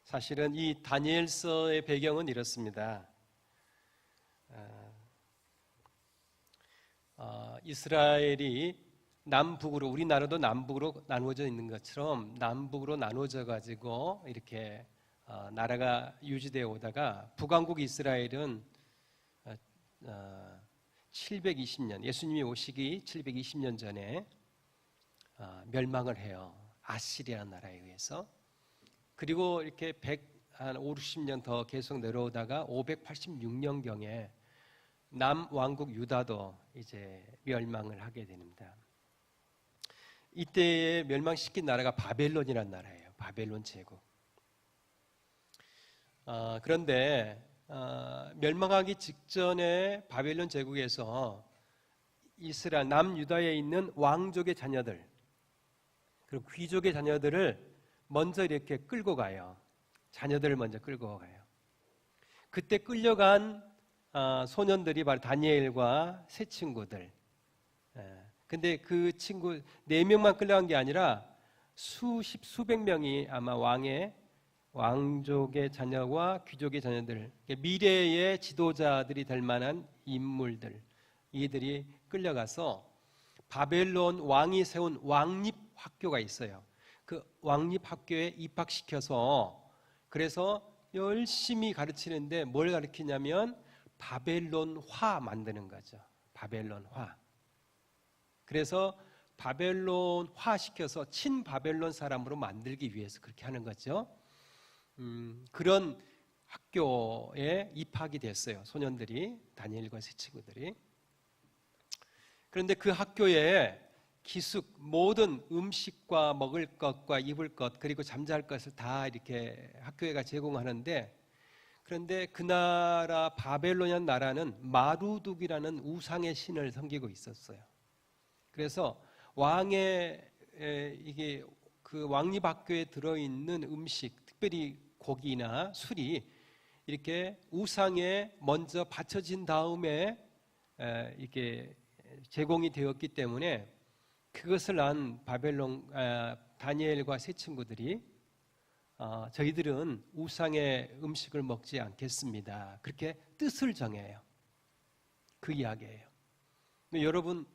사실은 이 다니엘서의 배경은 이렇습니다. 이스라엘이 남북으로, 우리나라도 남북으로 나누어져 있는 것처럼 남북으로 나누어져 가지고 이렇게 나라가 유지되어 오다가 북왕국 이스라엘은 720년, 예수님이 오시기 720년 전에 멸망을 해요. 아시리아 나라에 의해서. 그리고 이렇게 150년 더 계속 내려오다가 586년경에 남왕국 유다도 이제 멸망을 하게 됩니다. 이때에 멸망시킨 나라가 바벨론이라는 나라예요. 바벨론 제국. 그런데 멸망하기 직전에 바벨론 제국에서 이스라엘 남유다에 있는 왕족의 자녀들, 그리고 귀족의 자녀들을 먼저 이렇게 끌고 가요. 자녀들을 먼저 끌고 가요. 그때 끌려간 소년들이 바로 다니엘과 세 친구들. 근데 그 친구 4명만 끌려간 게 아니라 수백 명이 아마 왕족의 자녀와 귀족의 자녀들, 미래의 지도자들이 될 만한 인물들, 이들이 끌려가서 바벨론 왕이 세운 왕립학교가 있어요. 그 왕립학교에 입학시켜서 그래서 열심히 가르치는데 뭘 가르치냐면 바벨론화 만드는 거죠. 바벨론화. 그래서 바벨론화 시켜서 친바벨론 사람으로 만들기 위해서 그렇게 하는 거죠. 그런 학교에 입학이 됐어요. 소년들이, 다니엘과 세 친구들이. 그런데 그 학교에 기숙, 모든 음식과 먹을 것과 입을 것, 그리고 잠잘 것을 다 이렇게 학교에가 제공하는데, 그런데 그 나라 바벨론이라는 나라는 마루둑이라는 우상의 신을 섬기고 있었어요. 그래서 왕의 이게 그 왕립학교에 들어있는 음식, 특별히 고기나 술이 이렇게 우상에 먼저 바쳐진 다음에 이게 제공이 되었기 때문에 그것을 안 바벨론 다니엘과 세 친구들이 저희들은 우상의 음식을 먹지 않겠습니다. 그렇게 뜻을 정해요. 그 이야기예요. 여러분,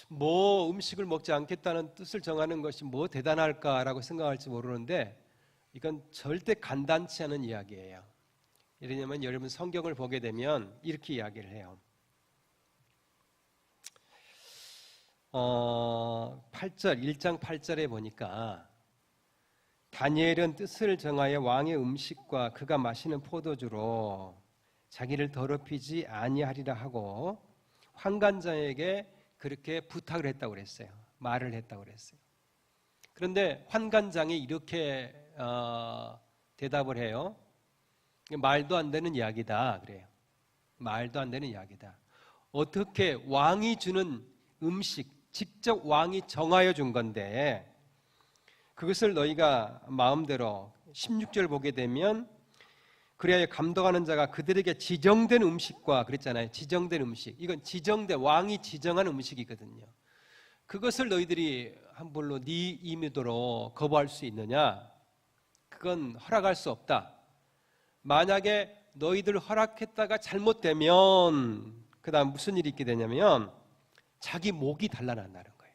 뭐 음식을 먹지 않겠다는 뜻을 정하는 것이 뭐 대단할까라고 생각할지 모르는데 이건 절대 간단치 않은 이야기예요. 왜냐하면 여러분 성경을 보게 되면 이렇게 이야기를 해요. 1장 8절에 보니까 다니엘은 뜻을 정하여 왕의 음식과 그가 마시는 포도주로 자기를 더럽히지 아니하리라 하고 환관장에게 그렇게 부탁을 했다고 그랬어요. 말을 했다고 그랬어요. 그런데 환관장이 이렇게 대답을 해요. 말도 안 되는 이야기다 그래요. 말도 안 되는 이야기다. 어떻게 왕이 주는 음식, 직접 왕이 정하여 준 건데 그것을 너희가 마음대로 16절 보게 되면 그래야 감독하는 자가 그들에게 지정된 음식과 그랬잖아요. 지정된 음식. 이건 지정된 왕이 지정한 음식이거든요. 그것을 너희들이 함부로 네 임의대로 거부할 수 있느냐? 그건 허락할 수 없다. 만약에 너희들 허락했다가 잘못되면 그 다음 무슨 일이 있게 되냐면 자기 목이 달아난다는 거예요.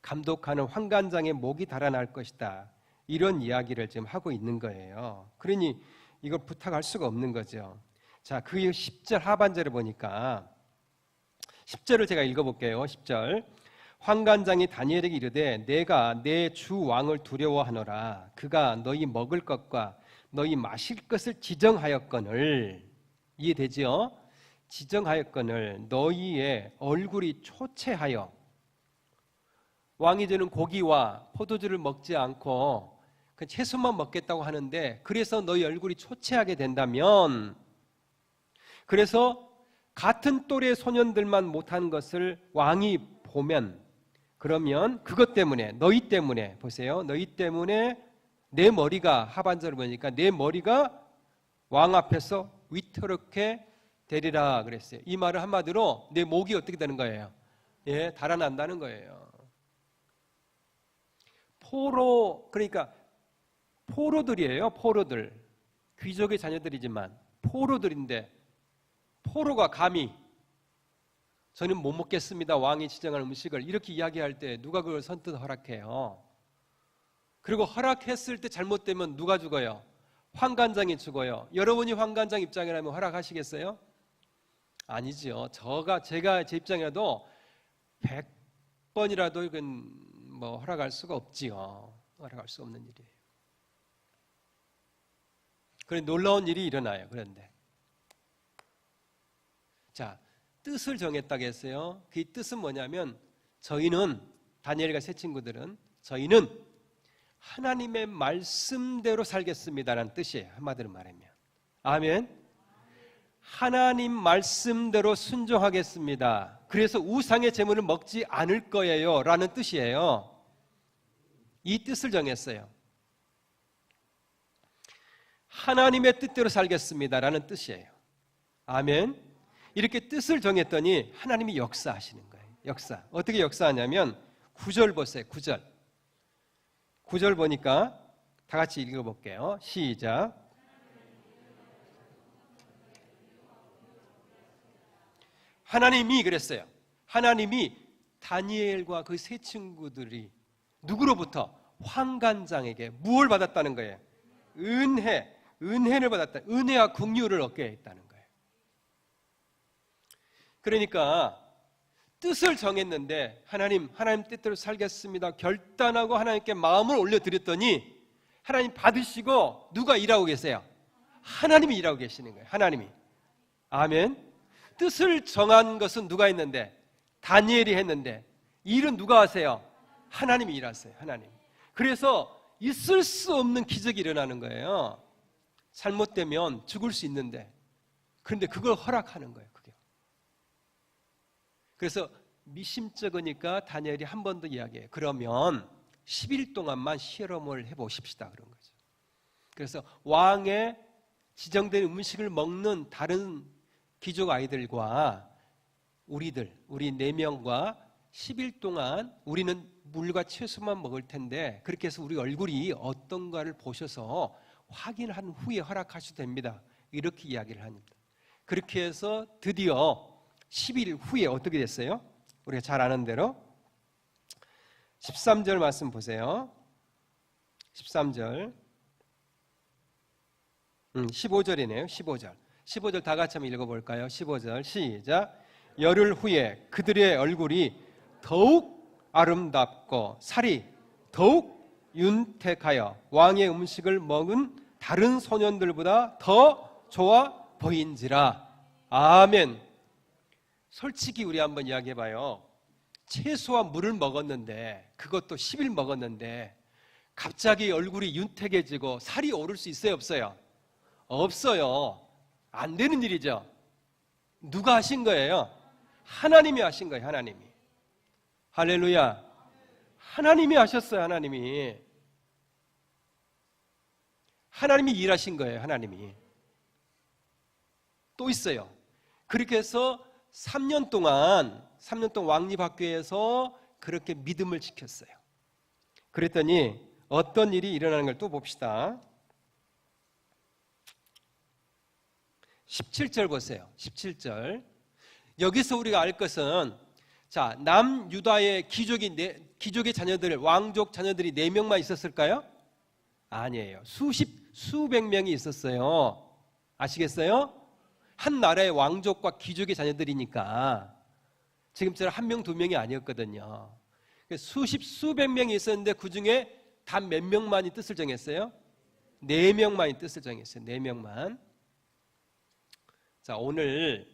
감독하는 환관장의 목이 달아날 것이다. 이런 이야기를 지금 하고 있는 거예요. 그러니 이걸 부탁할 수가 없는 거죠. 자, 그 10절 하반절에 보니까 10절을 제가 읽어볼게요. 10절. 환관장이 다니엘에게 이르되 내가 내 주 왕을 두려워하노라. 그가 너희 먹을 것과 너희 마실 것을 지정하였거늘. 이해되죠? 지정하였거늘 너희의 얼굴이 초췌하여 왕이 주는 고기와 포도주를 먹지 않고 그 채소만 먹겠다고 하는데 그래서 너희 얼굴이 초췌하게 된다면 그래서 같은 또래 소년들만 못한 것을 왕이 보면 그러면 그것 때문에 너희 때문에 보세요. 너희 때문에 내 머리가 하반절을 보니까 내 머리가 왕 앞에서 위태롭게 되리라 그랬어요. 이 말은 한마디로 내 목이 어떻게 되는 거예요? 예, 달아난다는 거예요. 포로 그러니까 포로들이에요. 포로들. 귀족의 자녀들이지만 포로들인데 포로가 감히 저는 못 먹겠습니다. 왕이 지정한 음식을 이렇게 이야기할 때 누가 그걸 선뜻 허락해요? 그리고 허락했을 때 잘못되면 누가 죽어요? 환관장이 죽어요. 여러분이 환관장 입장이라면 허락하시겠어요? 아니죠. 제가 제 입장이라도 100번이라도 이건 뭐 허락할 수가 없지요. 허락할 수 없는 일이에요. 그런 놀라운 일이 일어나요. 그런데 자, 뜻을 정했다고 했어요. 그 뜻은 뭐냐면 저희는 다니엘과 세 친구들은 저희는 하나님의 말씀대로 살겠습니다라는 뜻이에요. 한마디로 말하면. 아멘. 하나님 말씀대로 순종하겠습니다. 그래서 우상의 제물을 먹지 않을 거예요 라는 뜻이에요. 이 뜻을 정했어요. 하나님의 뜻대로 살겠습니다 라는 뜻이에요. 아멘. 이렇게 뜻을 정했더니 하나님이 역사하시는 거예요. 역사. 어떻게 역사하냐면 9절 보세요. 9절 보니까 다 같이 읽어볼게요. 시작. 하나님이 그랬어요. 하나님이 다니엘과 그 세 친구들이 누구로부터? 환관장에게 무엇을 받았다는 거예요? 은혜를 받았다. 은혜와 긍휼을 얻게 했다는 거예요. 그러니까 뜻을 정했는데 하나님 뜻대로 살겠습니다. 결단하고 하나님께 마음을 올려드렸더니 하나님 받으시고 누가 일하고 계세요? 하나님이 일하고 계시는 거예요. 하나님이. 아멘. 뜻을 정한 것은 누가 했는데? 다니엘이 했는데 일은 누가 하세요? 하나님이 일하세요. 하나님. 그래서 있을 수 없는 기적이 일어나는 거예요. 잘못되면 죽을 수 있는데 그런데 그걸 허락하는 거예요. 그게. 그래서 미심쩍으니까 다니엘이 한 번 더 이야기해요. 그러면 10일 동안만 실험을 해보십시다 그런 거죠. 그래서 왕의 지정된 음식을 먹는 다른 귀족 아이들과 우리 4명과 10일 동안 우리는 물과 채소만 먹을 텐데 그렇게 해서 우리 얼굴이 어떤가를 보셔서 확인한 후에 허락하셔도 됩니다. 이렇게 이야기를 합니다. 그렇게 해서 드디어 10일 후에 어떻게 됐어요? 우리가 잘 아는 대로 13절 말씀 보세요. 13절 15절이네요. 15절 다 같이 한번 읽어볼까요? 15절 시작. 열흘 후에 그들의 얼굴이 더욱 아름답고 살이 더욱 윤택하여 왕의 음식을 먹은 다른 소년들보다 더 좋아 보인지라. 아멘. 솔직히 우리 한번 이야기해봐요. 채소와 물을 먹었는데 그것도 10일 먹었는데 갑자기 얼굴이 윤택해지고 살이 오를 수 있어요? 없어요? 없어요. 안 되는 일이죠. 누가 하신 거예요? 하나님이 하신 거예요. 하나님이. 할렐루야. 하나님이 하셨어요. 하나님이 일하신 거예요. 하나님이. 또 있어요. 그렇게 해서 3년 동안 왕립학교에서 그렇게 믿음을 지켰어요. 그랬더니 어떤 일이 일어나는 걸 또 봅시다. 17절 보세요. 17절. 여기서 우리가 알 것은 자, 남유다의 귀족의 자녀들, 왕족 자녀들이 4명만 있었을까요? 아니에요. 수백 명이 있었어요. 아시겠어요? 한 나라의 왕족과 귀족의 자녀들이니까 지금처럼 1명, 2명이 아니었거든요. 수백 명이 있었는데 그 중에 단 몇 명만이 뜻을 정했어요? 4명만이 뜻을 정했어요. 4명만. 자, 오늘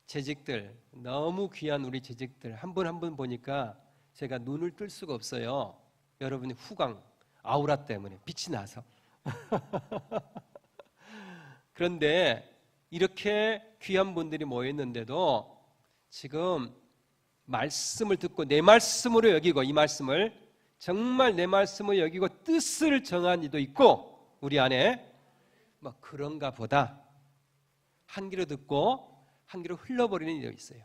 재직들, 너무 귀한 우리 재직들 한 분 한 분 보니까 제가 눈을 뜰 수가 없어요. 여러분이 후광, 아우라 때문에 빛이 나서. 그런데 이렇게 귀한 분들이 모였는데도 지금 말씀을 듣고 내 말씀으로 여기고 이 말씀을 정말 내 말씀을 여기고 뜻을 정한 이도 있고 우리 안에 뭐 그런가 보다 한 귀로 듣고 한 귀로 흘러버리는 일이 있어요.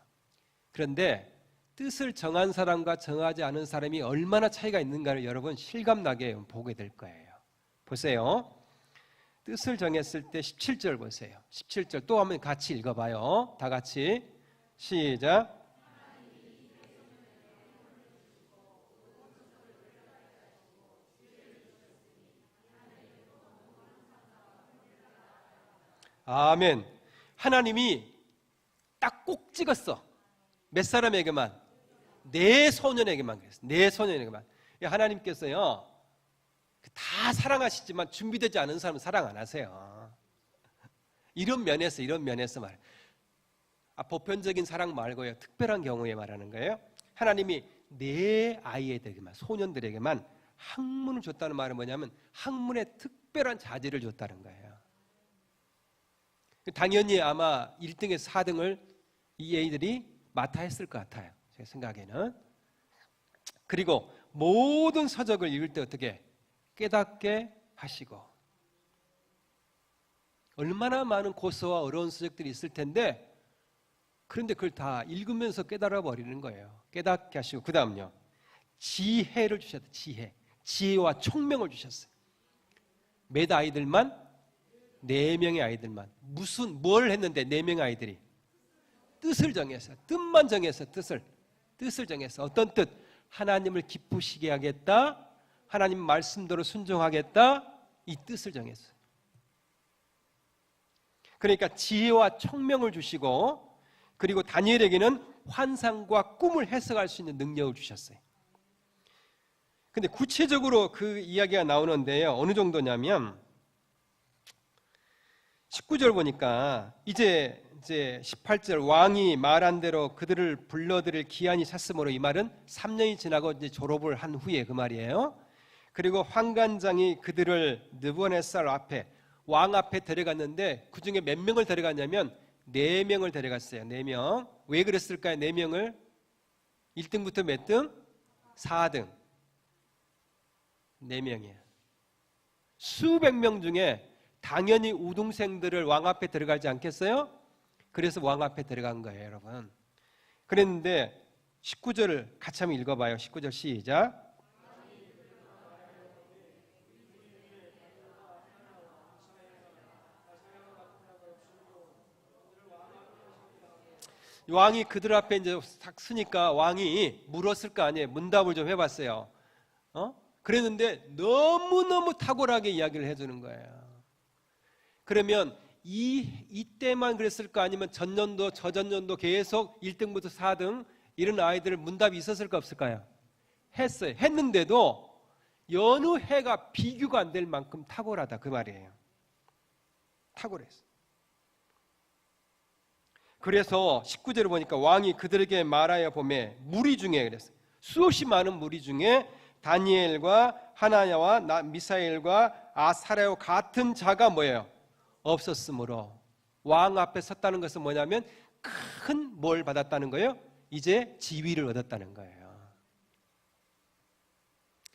그런데 뜻을 정한 사람과 정하지 않은 사람이 얼마나 차이가 있는가를 여러분 실감나게 보게 될 거예요. 보세요. 뜻을 정했을 때 17절 보세요. 17절 또 한번 같이 읽어봐요. 다 같이 시작. 아멘. 하나님이 딱 꼭 찍었어. 몇 사람에게만? 네 소년에게만 그랬어. 네 소년에게만. 하나님께서요 다 사랑하시지만 준비되지 않은 사람은 사랑 안 하세요. 이런 면에서 말. 보편적인 사랑 말고요, 특별한 경우에 말하는 거예요. 하나님이 네 아이들에게만, 소년들에게만 학문을 줬다는 말은 뭐냐면 학문에 특별한 자질을 줬다는 거예요. 당연히 아마 1등에서 4등을 이 아이들이 맡아 했을 것 같아요, 제 생각에는. 그리고 모든 서적을 읽을 때 어떻게 깨닫게 하시고, 얼마나 많은 고서와 어려운 서적들이 있을 텐데 그런데 그걸 다 읽으면서 깨달아 버리는 거예요. 깨닫게 하시고, 그 다음요 지혜를 주셨다. 지혜와 총명을 주셨어요. 몇 아이들만? 4명의 아이들만. 뭘 했는데 4명의 아이들이? 뜻을 정해서, 뜻만 정해서, 뜻을 정해서. 어떤 뜻? 하나님을 기쁘시게 하겠다, 하나님 말씀대로 순종하겠다, 이 뜻을 정했어요. 그러니까 지혜와 총명을 주시고, 그리고 다니엘에게는 환상과 꿈을 해석할 수 있는 능력을 주셨어요. 근데 구체적으로 그 이야기가 나오는데요, 어느 정도냐면 19절 보니까 이제 18절 왕이 말한 대로 그들을 불러들일 기한이 찼으므로, 이 말은 3년이 지나고 이제 졸업을 한 후에 그 말이에요. 그리고 환관장이 그들을 느부갓네살 앞에, 왕 앞에 데려갔는데 그 중에 몇 명을 데려갔냐면 4명을 데려갔어요. 4명. 왜 그랬을까요? 4명을? 1등부터 몇 등? 4등. 4명이에요. 수백 명 중에 당연히 우등생들을 왕 앞에 들어가지 않겠어요? 그래서 왕 앞에 들어간 거예요, 여러분. 그랬는데 19절을 같이 한번 읽어봐요. 19절 시작. 왕이 그들 앞에 이제 딱 서니까 왕이 물었을 거 아니에요. 문답을 좀 해봤어요. 그랬는데 너무너무 탁월하게 이야기를 해주는 거예요. 그러면 이때만 그랬을 거 아니면 전년도, 저전년도 계속 1등부터 4등 이런 아이들 문답이 있었을까 없을까요? 했어요. 했는데도 여느 해가 비교가 안 될 만큼 탁월하다, 그 말이에요. 탁월했어. 그래서 19절을 보니까 왕이 그들에게 말하여 보매, 무리 중에, 그랬어요, 수없이 많은 무리 중에 다니엘과 하나야와 미사엘과 아사랴와 같은 자가 뭐예요? 없었으므로. 왕 앞에 섰다는 것은 뭐냐면 큰 뭘 받았다는 거예요? 이제 지위를 얻었다는 거예요.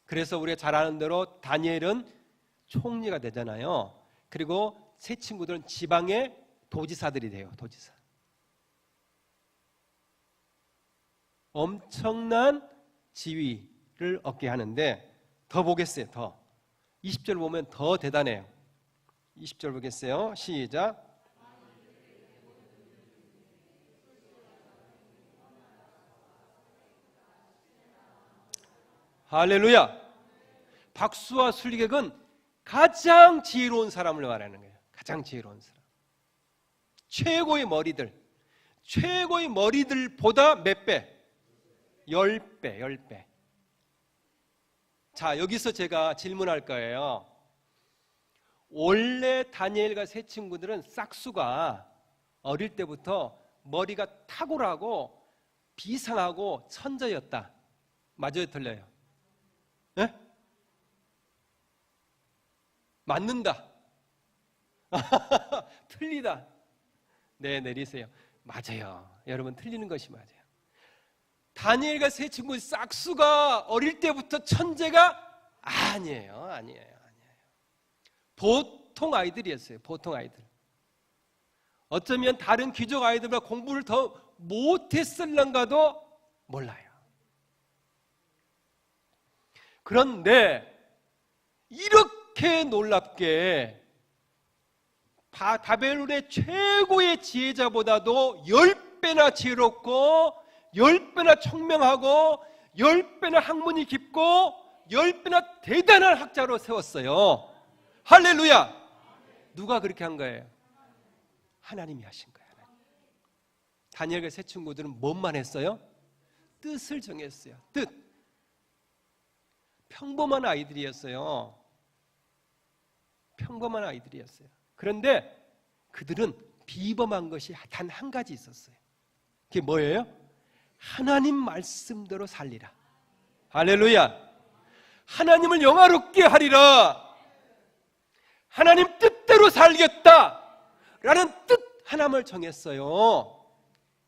그래서 우리가 잘 아는 대로 다니엘은 총리가 되잖아요. 그리고 세 친구들은 지방의 도지사들이 돼요. 도지사. 엄청난 지위를 얻게 하는데, 더 보겠어요. 더 20절 보면 더 대단해요. 20절 보겠어요. 시작. 할렐루야. 박수와 술객은 가장 지혜로운 사람을 말하는 거예요. 가장 지혜로운 사람. 최고의 머리들보다 몇 배? 10배. 자, 여기서 제가 질문할 거예요. 원래 다니엘과 세 친구들은 싹수가 어릴 때부터 머리가 탁월하고 비상하고 천재였다. 맞아요, 틀려요? 네? 맞는다. 틀리다. 네, 내리세요. 맞아요. 여러분, 틀리는 것이 맞아요. 다니엘과 세 친구 싹수가 어릴 때부터 천재가 아니에요. 보통 아이들이었어요. 보통 아이들. 어쩌면 다른 귀족 아이들보다 공부를 더 못했을런가도 몰라요. 그런데 이렇게 그렇게 놀랍게 바벨론의 최고의 지혜자보다도 10배나 지혜롭고 10배나 총명하고 10배나 학문이 깊고 10배나 대단한 학자로 세웠어요. 할렐루야! 누가 그렇게 한 거예요? 하나님이 하신 거예요. 다니엘과 세 친구들은 뭔만 했어요? 뜻을 정했어요. 뜻. 평범한 아이들이었어요. 평범한 아이들이었어요. 그런데 그들은 비범한 것이 단 한 가지 있었어요. 그게 뭐예요? 하나님 말씀대로 살리라. 할렐루야! 하나님을 영화롭게 하리라. 하나님 뜻대로 살겠다 라는 뜻 하나를 정했어요.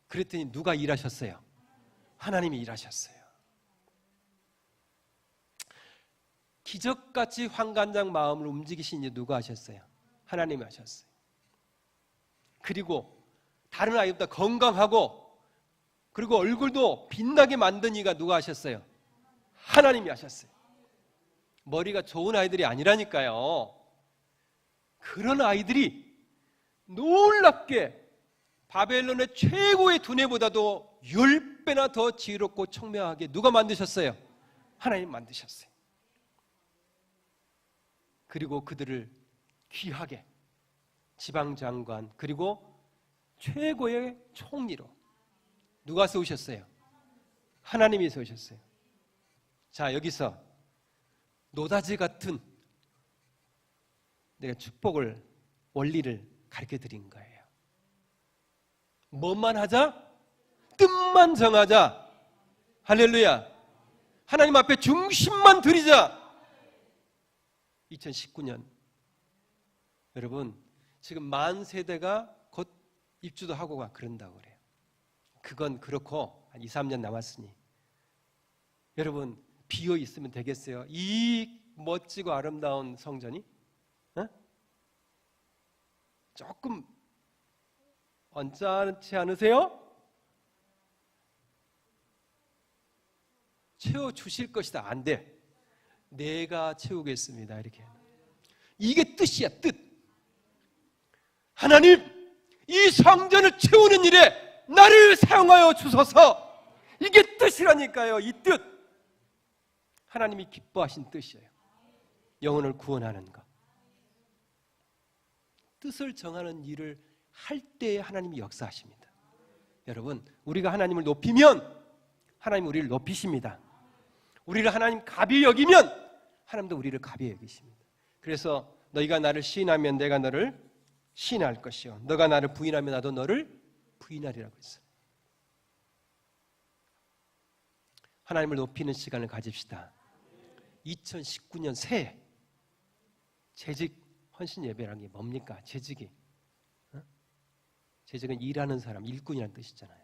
그랬더니 누가 일하셨어요? 하나님이 일하셨어요. 기적같이 환관장 마음을 움직이신 일 누가 하셨어요? 하나님이 하셨어요. 그리고 다른 아이보다 건강하고 그리고 얼굴도 빛나게 만든 이가 누가 하셨어요? 하나님이 하셨어요. 머리가 좋은 아이들이 아니라니까요. 그런 아이들이 놀랍게 바벨론의 최고의 두뇌보다도 10배나 더 지혜롭고 청명하게 누가 만드셨어요? 하나님 만드셨어요. 그리고 그들을 귀하게 지방장관 그리고 최고의 총리로 누가 세우셨어요? 하나님이 세우셨어요. 자, 여기서 노다지 같은 내가 축복을 원리를 가르쳐 드린 거예요. 뭐만 하자? 뜻만 정하자. 할렐루야. 하나님 앞에 중심만 드리자. 2019년 여러분 지금 만 세대가 곧 입주도 하고 가 그런다고 그래요. 그건 그렇고 한 2, 3년 남았으니 여러분 비어 있으면 되겠어요? 이 멋지고 아름다운 성전이? 어? 조금 언짢지 않으세요? 채워주실 것이다. 안 돼. 내가 채우겠습니다. 이렇게. 이게 뜻이야, 뜻. 하나님, 이 성전을 채우는 일에 나를 사용하여 주소서. 이게 뜻이라니까요, 이 뜻. 하나님이 기뻐하신 뜻이에요. 영혼을 구원하는 것. 뜻을 정하는 일을 할 때에 하나님이 역사하십니다. 여러분, 우리가 하나님을 높이면 하나님 우리를 높이십니다. 우리를 하나님 가비히 여기면 하나님도 우리를 가비히 여기십니다. 그래서 너희가 나를 시인하면 내가 너를 시인할 것이요 너가 나를 부인하면 나도 너를 부인하리라고 했어요. 하나님을 높이는 시간을 가집시다. 2019년 새해 재직 헌신 예배라는 게 뭡니까? 재직이 재직은 일하는 사람, 일꾼이라는 뜻이잖아요.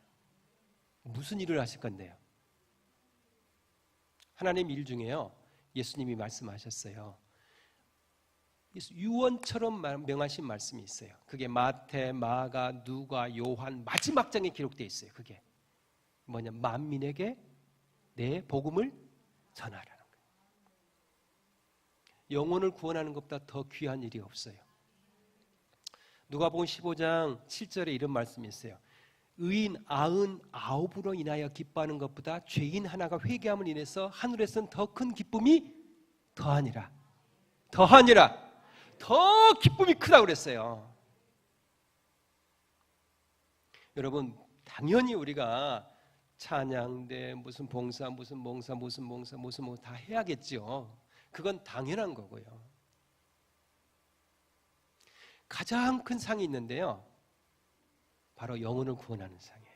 무슨 일을 하실 건데요? 하나님 일 중에요. 예수님이 말씀하셨어요. 유언처럼 명하신 말씀이 있어요. 그게 마태, 마가, 누가, 요한 마지막 장에 기록되어 있어요. 그게 뭐냐? 만민에게 내 복음을 전하라는 거예요. 영혼을 구원하는 것보다 더 귀한 일이 없어요. 누가복음 15장 7절에 이런 말씀이 있어요. 의인 99으로 인하여 기뻐하는 것보다 죄인 하나가 회개함을 인해서 하늘에서는 더 큰 기쁨이 더하니라. 더 기쁨이 크다고 그랬어요. 여러분, 당연히 우리가 찬양대 무슨 봉사 무슨 몽사 다 해야겠죠. 그건 당연한 거고요. 가장 큰 상이 있는데요. 바로 영혼을 구원하는 상이에요.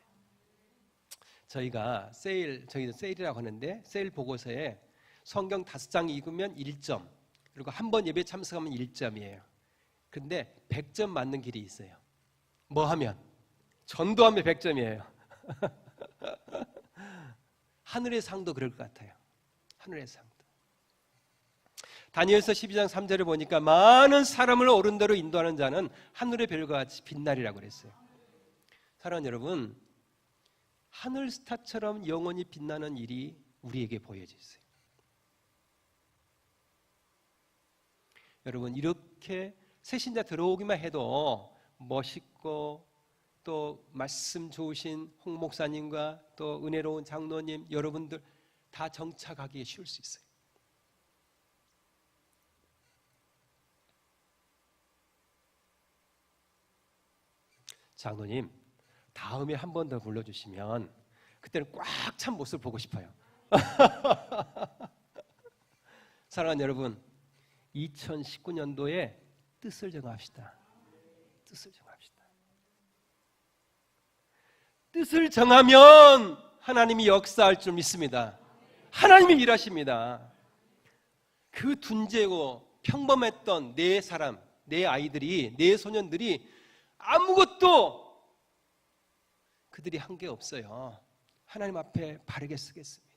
저희도 세일이라고 하는데 세일 보고서에 성경 5장 읽으면 1점 그리고 한 번 예배 참석하면 1점이에요. 근데 100점 맞는 길이 있어요. 뭐 하면? 전도하면 100점이에요. 하늘의 상도 그럴 것 같아요. 하늘의 상도. 다니엘서 12장 3절을 보니까 많은 사람을 옳은 대로 인도하는 자는 하늘의 별과 같이 빛나리라고 그랬어요. 사랑하는 여러분, 하늘 스타처럼 영원히 빛나는 일이 우리에게 보여져 있어요. 여러분 이렇게 새신자 들어오기만 해도 멋있고 또 말씀 좋으신 홍 목사님과 또 은혜로운 장로님 여러분들 다 정착하기에 쉬울 수 있어요. 장로님 다음에 한 번 더 불러주시면 그때는 꽉 찬 모습을 보고 싶어요. 사랑하는 여러분, 2019년도에 뜻을 정합시다. 뜻을 정합시다. 뜻을 정하면 하나님이 역사할 줄 믿습니다. 하나님이 일하십니다. 그 둔재고 평범했던 내 사람, 내 아이들이, 내 소년들이 아무것도 그들이 한 게 없어요. 하나님 앞에 바르게 쓰겠습니다.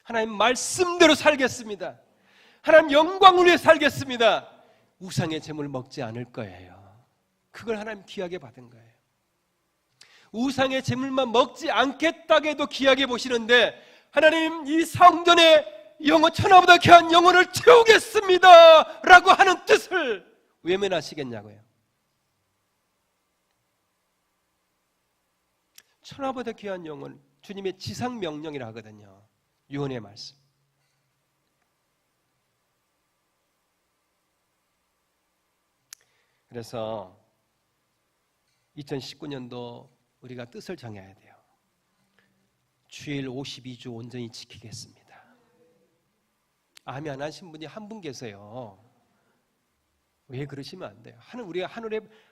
하나님 말씀대로 살겠습니다. 하나님 영광을 위해 살겠습니다. 우상의 재물 먹지 않을 거예요. 그걸 하나님 귀하게 받은 거예요. 우상의 재물만 먹지 않겠다고 해도 귀하게 보시는데 하나님 이 성전에 영혼 천하보다 귀한 영혼을 채우겠습니다 라고 하는 뜻을 외면하시겠냐고요. 천하보다 귀한 영혼, 주님의 지상명령이라 하거든요. 유언의 말씀. 그래서 2019년도 우리가 뜻을 정해야 돼요. 주일 52주 온전히 지키겠습니다. 아멘 안 하신 분이 한 분 계세요. 왜 그러시면 안 돼요? 우리가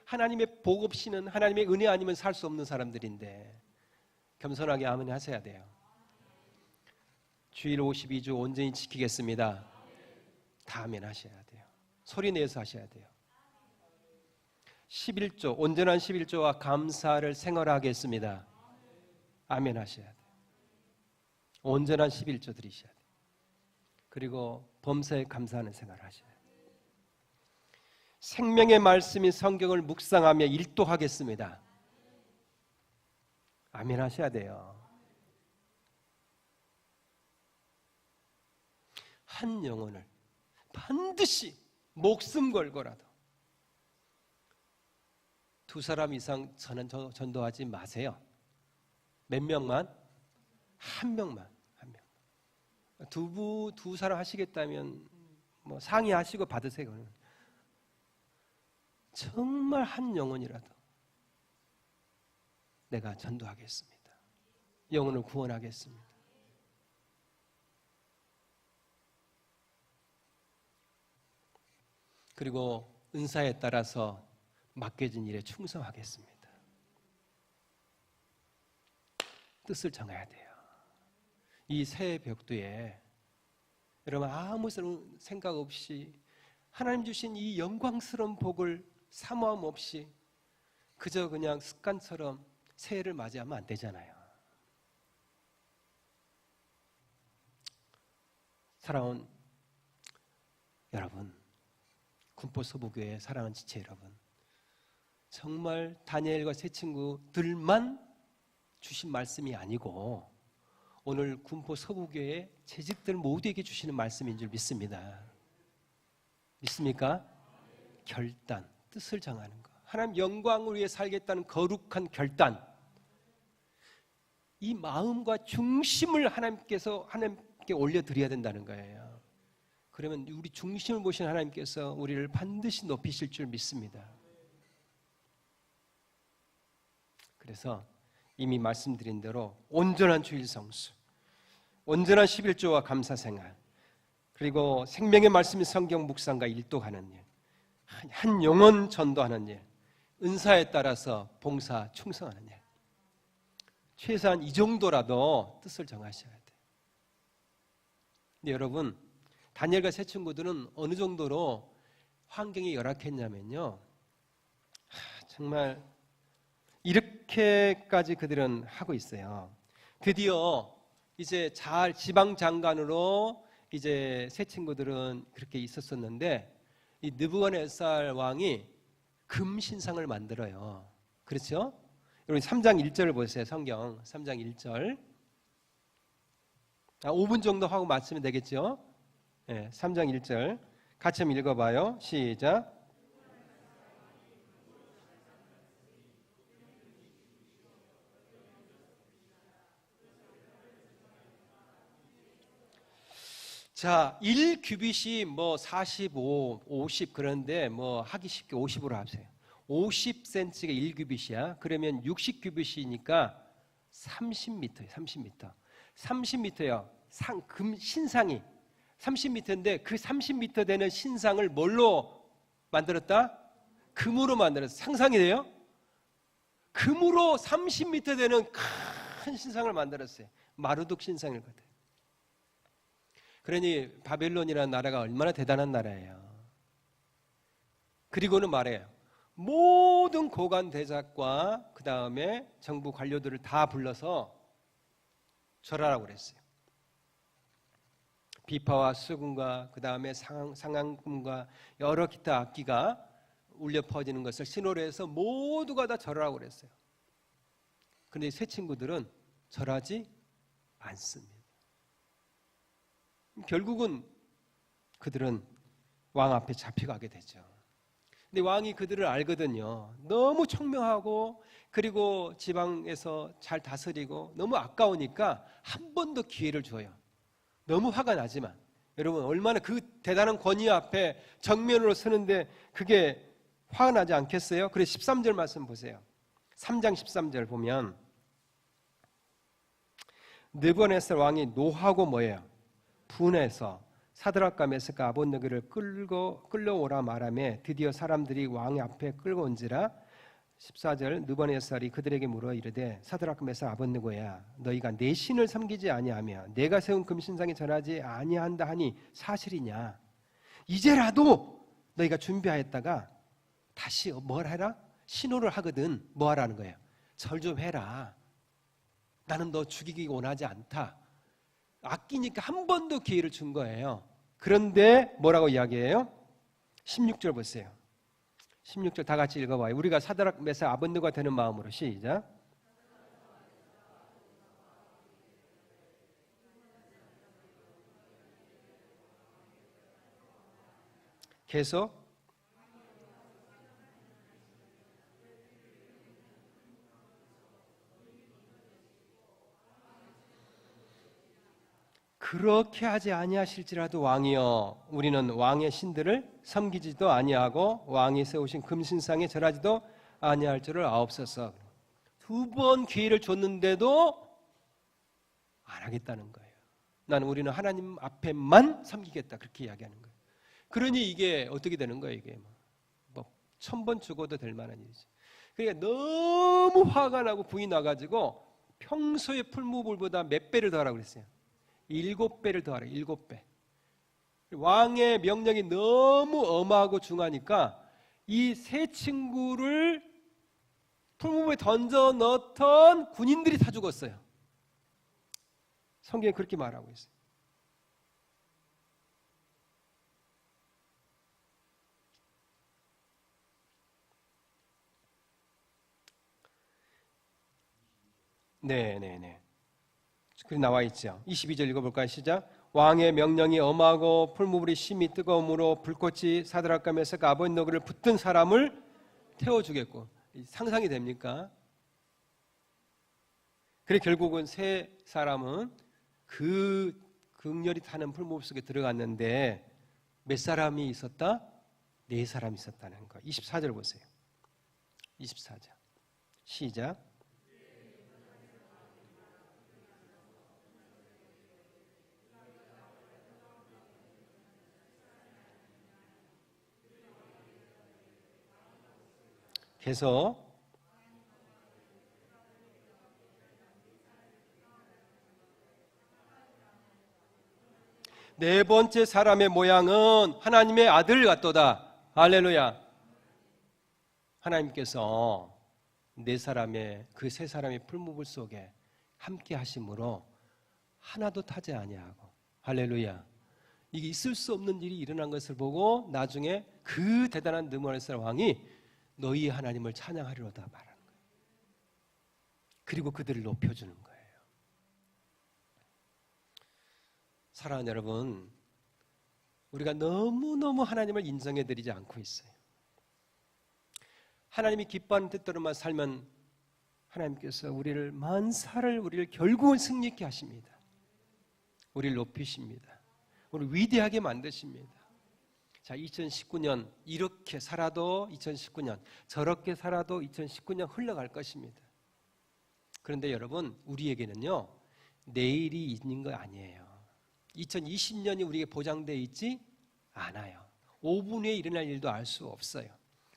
하나님의 복 없이는, 하나님의 은혜 아니면 살 수 없는 사람들인데 겸손하게 아멘 하셔야 돼요. 주일 52주 온전히 지키겠습니다. 다 아멘 하셔야 돼요. 소리 내서 하셔야 돼요. 11조, 온전한 11조와 감사를 생활하겠습니다. 아멘 하셔야 돼요. 온전한 11조 드리셔야 돼요. 그리고 범사에 감사하는 생활을 하셔야 돼요. 생명의 말씀인 성경을 묵상하며 일독하겠습니다. 아멘 하셔야 돼요. 한 영혼을 반드시 목숨 걸고라도 2사람 이상 전도하지 마세요. 몇 명만? 한 명만. 두 사람 하시겠다면 뭐 상의하시고 받으세요. 정말 한 영혼이라도 내가 전도하겠습니다. 영혼을 구원하겠습니다. 그리고 은사에 따라서 맡겨진 일에 충성하겠습니다. 뜻을 정해야 돼요. 이 새해 벽두에 여러분 아무 생각 없이 하나님 주신 이 영광스러운 복을 사모함 없이 그저 그냥 습관처럼 새해를 맞이하면 안 되잖아요. 사랑하는 여러분, 군포서부교회 사랑하는 지체 여러분, 정말 다니엘과 세 친구들만 주신 말씀이 아니고 오늘 군포서부교회 재직들 모두에게 주시는 말씀인 줄 믿습니다. 믿습니까? 결단, 뜻을 정하는 것, 하나님 영광을 위해 살겠다는 거룩한 결단, 이 마음과 중심을 하나님께 올려드려야 된다는 거예요. 그러면 우리 중심을 보신 하나님께서 우리를 반드시 높이실 줄 믿습니다. 그래서 이미 말씀드린 대로 온전한 주일 성수, 온전한 11조와 감사 생활, 그리고 생명의 말씀인 성경 묵상과 일독하는 일, 한 영혼 전도하는 일, 은사에 따라서 봉사 충성하는 일, 최소한 이 정도라도 뜻을 정하셔야 돼요. 근데 여러분, 다니엘과 세 친구들은 어느 정도로 환경이 열악했냐면요, 정말 이렇게까지 그들은 하고 있어요. 드디어 이제 잘 지방 장관으로 이제 세 친구들은 그렇게 있었었는데 이 느부갓네살 왕이 금신상을 만들어요. 그렇죠? 여러분 3장 1절을 보세요. 성경 3장 1절. 5분 정도 하고 마치면 되겠죠? 네, 3장 1절. 같이 한번 읽어봐요. 시작. 자, 1규빗이 뭐 45, 50 그런데 뭐 하기 쉽게 50으로 하세요. 50cm가 1규빗이야. 그러면 60규빗이니까 30m예요. 30m. 30m요. 신상이 30m인데 그 30m 되는 신상을 뭘로 만들었다? 금으로 만들었어. 상상이 돼요? 금으로 30m 되는 큰 신상을 만들었어요. 마르둑 신상일 것 같아요. 그러니 바벨론이라는 나라가 얼마나 대단한 나라예요. 그리고는 말해요. 모든 고관 대작과 그 다음에 정부 관료들을 다 불러서 절하라고 그랬어요. 비파와 수금과 그 다음에 상황금과 여러 기타 악기가 울려 퍼지는 것을 신호로 해서 모두가 다 절하라고 그랬어요. 그런데 새 친구들은 절하지 않습니다. 결국은 그들은 왕 앞에 잡혀가게 되죠. 근데 왕이 그들을 알거든요. 너무 총명하고 그리고 지방에서 잘 다스리고 너무 아까우니까 한 번 더 기회를 줘요. 너무 화가 나지만 여러분 얼마나 그 대단한 권위 앞에 정면으로 서는데 그게 화가 나지 않겠어요? 그래서 13절 말씀 보세요. 3장 13절 보면 느부갓네살 왕이 노하고 뭐예요? 분해서 사드락과 메삭과 아벳네고를 끌려오라 말하며 드디어 사람들이 왕의 앞에 끌고 온지라. 14절 느부갓네살이 그들에게 물어 이르되 사드락과 메삭 아벳네고야 너희가 내 신을 섬기지 아니하며 내가 세운 금신상에 절하지 아니한다 하니 사실이냐? 이제라도 너희가 준비하였다가 다시 뭘 해라? 신호를 하거든. 뭐 하라는 거예요? 절 좀 해라. 나는 너 죽이기 원하지 않다. 아끼니까 한 번 더 기회를 준 거예요. 그런데 뭐라고 이야기해요? 16절 보세요. 16절 다 같이 읽어봐요. 우리가 사드락 메삭 아벳네고가 되는 마음으로 시작. 계속. 그렇게 하지 아니하실지라도 왕이여 우리는 왕의 신들을 섬기지도 아니하고 왕이 세우신 금신상에 절하지도 아니할 줄을 아옵소서. 두 번 기회를 줬는데도 안 하겠다는 거예요. 나는 우리는 하나님 앞에만 섬기겠다 그렇게 이야기하는 거예요. 그러니 이게 어떻게 되는 거예요? 이게 뭐 1000번 죽어도 될 만한 일이지. 그러니까 너무 화가 나고 분이 나가지고 평소의 풀무불보다 몇 배를 더 하라고 그랬어요. 7배를 더하라. 7배. 왕의 명령이 너무 엄하고 중하니까 이 세 친구를 풀무불에 던져 넣던 군인들이 다 죽었어요. 성경에 그렇게 말하고 있어요. 네네네. 그게 나와 있죠. 22절 읽어볼까요? 시작. 왕의 명령이 엄하고 풀무불이 심히 뜨거움으로 불꽃이 사드락과 메삭과 아벳네고를 붙든 사람을 태워주겠고. 상상이 됩니까? 그래 결국은 세 사람은 그 극렬히 타는 풀무불 속에 들어갔는데 몇 사람이 있었다? 4사람이 있었다는 거. 24절 보세요. 24절 시작. 계속. 네 번째 사람의 모양은 하나님의 아들 같도다. 할렐루야. 하나님께서 네 사람의 그 세 사람의 풀무불 속에 함께 하심으로 하나도 타지 아니하고. 할렐루야. 이게 있을 수 없는 일이 일어난 것을 보고 나중에 그 대단한 느부갓네살 왕이 너희 하나님을 찬양하리로다 말하는 거예요. 그리고 그들을 높여주는 거예요. 사랑하는 여러분, 우리가 너무너무 하나님을 인정해드리지 않고 있어요. 하나님이 기뻐하는 뜻대로만 살면 하나님께서 우리를 만사를 우리를 결국은 승리케 하십니다. 우리를 높이십니다. 우리를 위대하게 만드십니다. 자, 2019년 이렇게 살아도 2019년, 저렇게 살아도 2019년 흘러갈 것입니다. 그런데 여러분, 우리에게는요, 내일이 있는 거 아니에요. 2020년이 우리에게 보장되어 있지 않아요. 5분 후에 일어날 일도 알 수 없어요.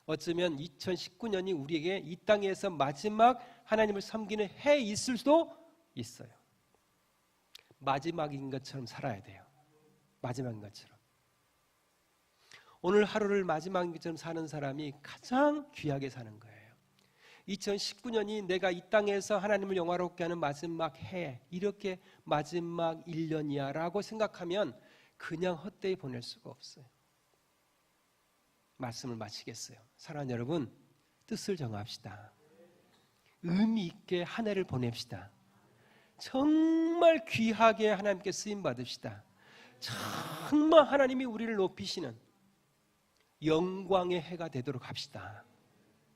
어쩌면 2019년이 우리에게 이 땅에서 마지막 하나님을 섬기는 해일 수도 있어요. 마지막인 것처럼 살아야 돼요. 마지막인 것처럼. 오늘 하루를 마지막인 것처럼 사는 사람이 가장 귀하게 사는 거예요. 2019년이 내가 이 땅에서 하나님을 영화롭게 하는 마지막 해, 이렇게 마지막 1년이야 라고 생각하면 그냥 헛되이 보낼 수가 없어요. 말씀을 마치겠어요. 사랑하는 여러분, 뜻을 정합시다. 의미 있게 한 해를 보냅시다. 정말 귀하게 하나님께 쓰임 받읍시다. 정말 하나님이 우리를 높이시는 영광의 해가 되도록 합시다.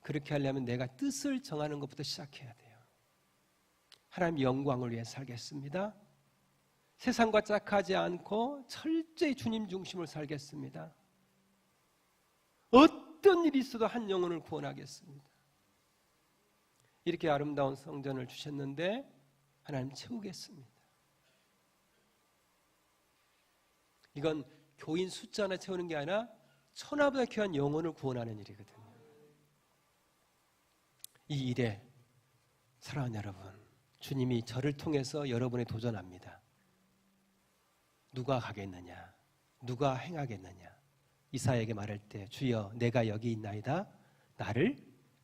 그렇게 하려면 내가 뜻을 정하는 것부터 시작해야 돼요. 하나님 영광을 위해 살겠습니다. 세상과 짝하지 않고 철저히 주님 중심으로 살겠습니다. 어떤 일이 있어도 한 영혼을 구원하겠습니다. 이렇게 아름다운 성전을 주셨는데 하나님 채우겠습니다. 이건 교인 숫자 하나 채우는 게 아니라 천하보다 귀한 영혼을 구원하는 일이거든요. 이 일에 사랑하는 여러분, 주님이 저를 통해서 여러분에 도전합니다. 누가 가겠느냐? 누가 행하겠느냐? 이사야에게 말할 때 주여 내가 여기 있나이다 나를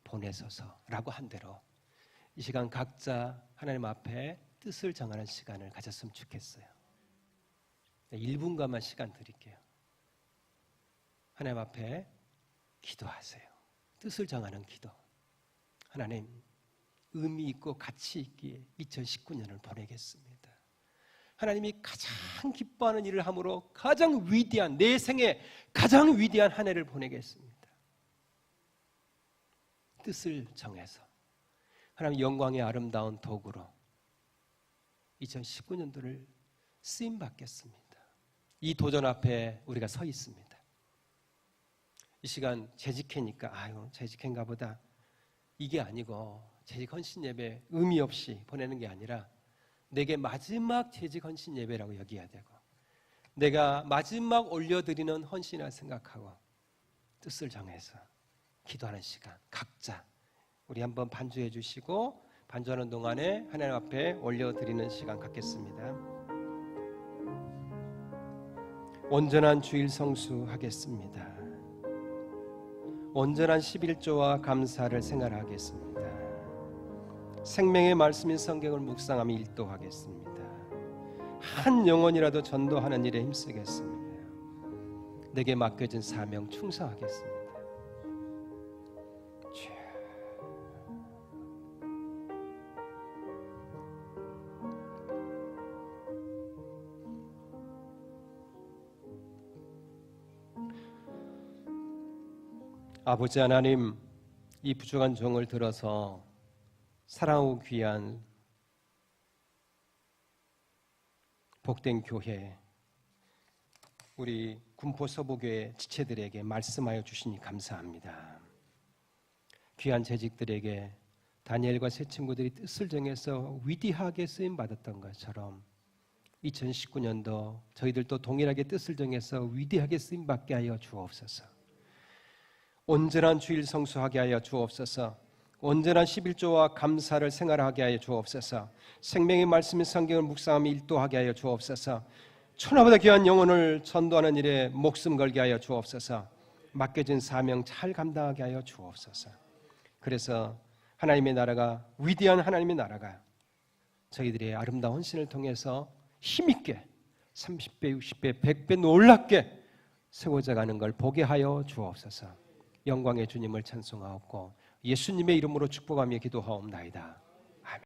보내소서라고 한 대로 이 시간 각자 하나님 앞에 뜻을 정하는 시간을 가졌으면 좋겠어요. 1분간만 시간 드릴게요. 하나님 앞에 기도하세요. 뜻을 정하는 기도. 하나님, 의미 있고 가치 있기에 2019년을 보내겠습니다. 하나님이 가장 기뻐하는 일을 함으로 가장 위대한, 내 생에 가장 위대한 한 해를 보내겠습니다. 뜻을 정해서 하나님 영광의 아름다운 도구로 2019년도를 쓰임받겠습니다. 이 도전 앞에 우리가 서 있습니다. 이 시간 재직회니까 아유 재직회인가 보다, 이게 아니고 재직 헌신 예배 의미 없이 보내는 게 아니라 내게 마지막 재직 헌신 예배라고 여겨야 되고 내가 마지막 올려드리는 헌신이라 생각하고 뜻을 정해서 기도하는 시간 각자 우리 한번 반주해 주시고 반주하는 동안에 하나님 앞에 올려드리는 시간 갖겠습니다. 온전한 주일 성수하겠습니다. 온전한 11조와 감사를 생활하겠습니다. 생명의 말씀인 성경을 묵상하며 일도하겠습니다. 한 영혼이라도 전도하는 일에 힘쓰겠습니다. 내게 맡겨진 사명 충성하겠습니다. 아버지 하나님, 이 부족한 종을 들어서 사랑하고 귀한 복된 교회, 우리 군포 서부교회 지체들에게 말씀하여 주시니 감사합니다. 귀한 재직들에게 다니엘과 세 친구들이 뜻을 정해서 위대하게 쓰임받았던 것처럼 2019년도 저희들도 동일하게 뜻을 정해서 위대하게 쓰임받게 하여 주옵소서. 온전한 주일 성수하게 하여 주옵소서. 온전한 11조와 감사를 생활하게 하여 주옵소서. 생명의 말씀인 성경을 묵상하며 일도하게 하여 주옵소서. 천하보다 귀한 영혼을 전도하는 일에 목숨 걸게 하여 주옵소서. 맡겨진 사명 잘 감당하게 하여 주옵소서. 그래서 하나님의 나라가, 위대한 하나님의 나라가 저희들의 아름다운 헌신을 통해서 힘있게 30배, 60배, 100배 놀랍게 세워져 가는 걸 보게 하여 주옵소서. 영광의 주님을 찬송하옵고 예수님의 이름으로 축복하며 기도하옵나이다.